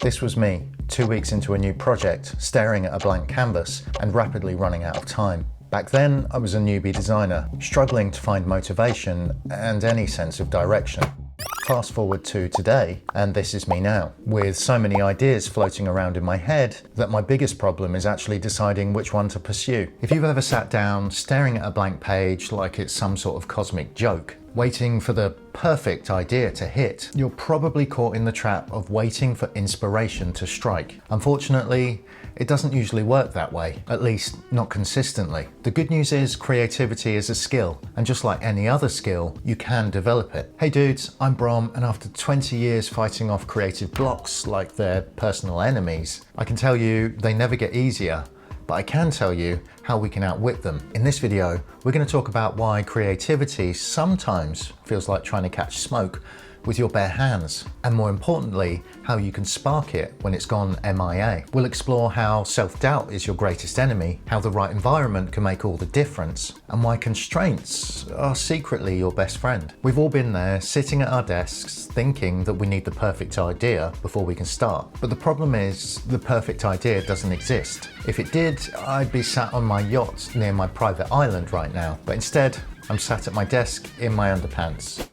This was me, 2 weeks into a new project, staring at a blank canvas and rapidly running out of time. Back then, I was a newbie designer, struggling to find motivation and any sense of direction. Fast forward to today, and this is me now, with so many ideas floating around in my head that my biggest problem is actually deciding which one to pursue. If you've ever sat down staring at a blank page like it's some sort of cosmic joke, waiting for the perfect idea to hit, you're probably caught in the trap of waiting for inspiration to strike. Unfortunately, it doesn't usually work that way, at least not consistently. The good news is creativity is a skill, and just like any other skill, you can develop it. Hey dudes, I'm Brom, and after 20 years fighting off creative blocks like they're personal enemies, I can tell you they never get easier. But I can tell you how we can outwit them. In this video, we're going to talk about why creativity sometimes feels like trying to catch smoke with your bare hands, and more importantly, how you can spark it when it's gone MIA. We'll explore how self-doubt is your greatest enemy, how the right environment can make all the difference, and why constraints are secretly your best friend. We've all been there, sitting at our desks, thinking that we need the perfect idea before we can start. But the problem is, the perfect idea doesn't exist. If it did, I'd be sat on my yacht near my private island right now. But instead, I'm sat at my desk in my underpants.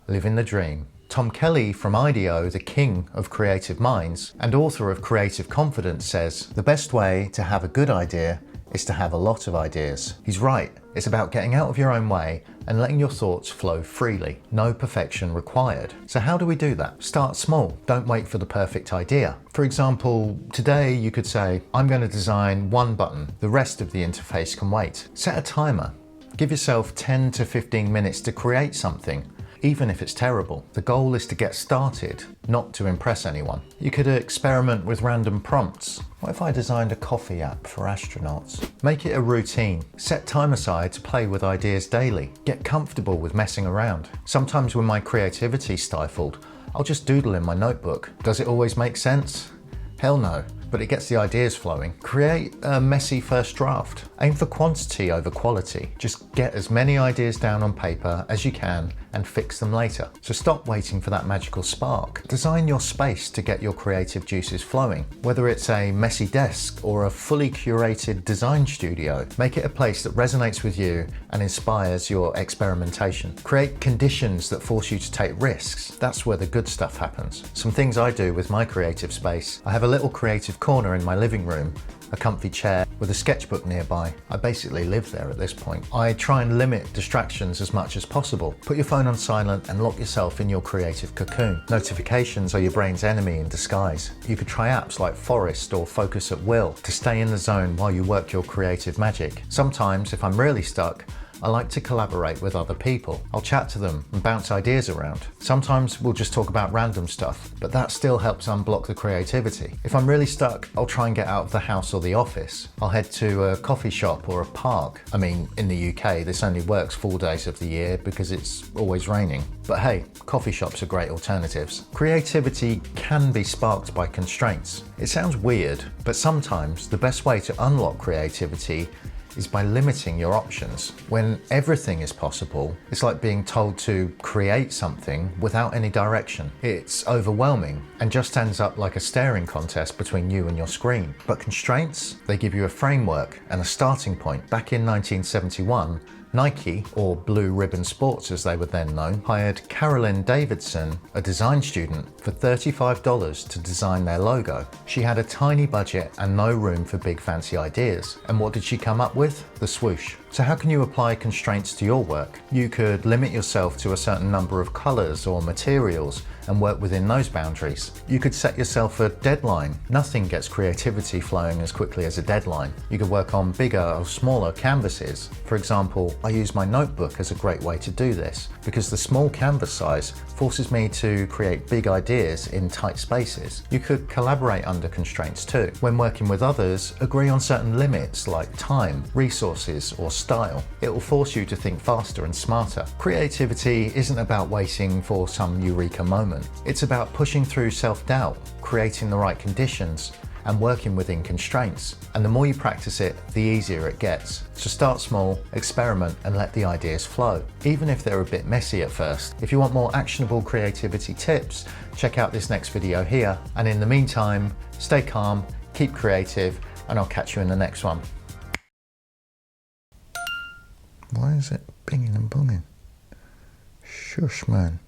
Living the dream. Tom Kelly from IDEO, the king of creative minds and author of Creative Confidence, says, the best way to have a good idea is to have a lot of ideas. He's right. It's about getting out of your own way and letting your thoughts flow freely. No perfection required. So how do we do that? Start small. Don't wait for the perfect idea. For example, today you could say, I'm going to design one button. The rest of the interface can wait. Set a timer. Give yourself 10 to 15 minutes to create something, even if it's terrible. The goal is to get started, not to impress anyone. You could experiment with random prompts. What if I designed a coffee app for astronauts? Make it a routine. Set time aside to play with ideas daily. Get comfortable with messing around. Sometimes when my creativity's stifled, I'll just doodle in my notebook. Does it always make sense? Hell no. But it gets the ideas flowing. Create a messy first draft. Aim for quantity over quality. Just get as many ideas down on paper as you can and fix them later. So stop waiting for that magical spark. Design your space to get your creative juices flowing. Whether it's a messy desk or a fully curated design studio, make it a place that resonates with you and inspires your experimentation. Create conditions that force you to take risks. That's where the good stuff happens. Some things I do with my creative space. I have a little creative corner in my living room, a comfy chair with a sketchbook nearby. I basically live there at this point. I try and limit distractions as much as possible. Put your phone on silent and lock yourself in your creative cocoon. Notifications are your brain's enemy in disguise. You could try apps like Forest or Focus at Will to stay in the zone while you work your creative magic. Sometimes, if I'm really stuck, I like to collaborate with other people. I'll chat to them and bounce ideas around. Sometimes we'll just talk about random stuff, but that still helps unblock the creativity. If I'm really stuck, I'll try and get out of the house or the office. I'll head to a coffee shop or a park. I mean, in the UK, this only works 4 days of the year because it's always raining. But hey, coffee shops are great alternatives. Creativity can be sparked by constraints. It sounds weird, but sometimes the best way to unlock creativity is by limiting your options. When everything is possible, it's like being told to create something without any direction. It's overwhelming and just ends up like a staring contest between you and your screen. But constraints, they give you a framework and a starting point. Back in 1971, Nike, or Blue Ribbon Sports as they were then known, hired Carolyn Davidson, a design student, for $35 to design their logo. She had a tiny budget and no room for big fancy ideas. And what did she come up with? The swoosh. So how can you apply constraints to your work? You could limit yourself to a certain number of colors or materials and work within those boundaries. You could set yourself a deadline. Nothing gets creativity flowing as quickly as a deadline. You could work on bigger or smaller canvases. For example, I use my notebook as a great way to do this because the small canvas size forces me to create big ideas in tight spaces. You could collaborate under constraints too. When working with others, agree on certain limits like time, resources, or style. It will force you to think faster and smarter. Creativity isn't about waiting for some eureka moment. It's about pushing through self-doubt, creating the right conditions, and working within constraints. And the more you practice it, the easier it gets. So start small, experiment, and let the ideas flow, even if they're a bit messy at first. If you want more actionable creativity tips, check out this next video here. And in the meantime, stay calm, keep creative, and I'll catch you in the next one. Why is it binging and bonging? Shush, man.